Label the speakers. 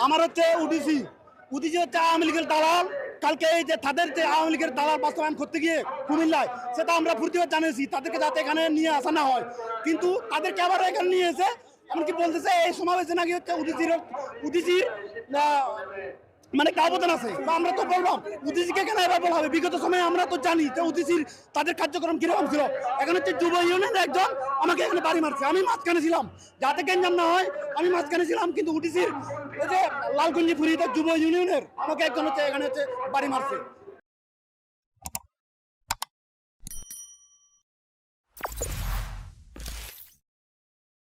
Speaker 1: আমার হচ্ছে উডিসি উডিসি হচ্ছে আওয়ামী লীগের দালাল। কালকে এই যে তাদের যে আওয়ামী লীগের দালাল বাস্তবায়ন করতে গিয়ে কুমিল্লায়, সেটা আমরা প্রতিবাদ জানিয়েছি তাদেরকে যাতে এখানে নিয়ে আসা না হয়, কিন্তু তাদেরকে আবার এখানে নিয়ে এসে এমনকি বলতেছে এই সমাবেশে নাকি হচ্ছে উডিসির মানে একটা অবদান আছে। বা আমরা তো বললাম উদিসিকে কেন এবার বলা হবে, বিগত সময়ে আমরা তো জানি যে উদিসির তাদের কার্যক্রম কিরকম ছিল। এখন হচ্ছে যুব ইউনিয়নের একজন আমাকে এখানে বাড়ি মারছে, আমি মাঝখানে ছিলাম যাতে গেঞ্জাম না হয়, আমি মাঝখানে ছিলাম, কিন্তু উদিসির এই যে লালগঞ্জি ফুরিতে যুব ইউনিয়নের আমাকে একজন হচ্ছে এখানে হচ্ছে বাড়ি মারছে।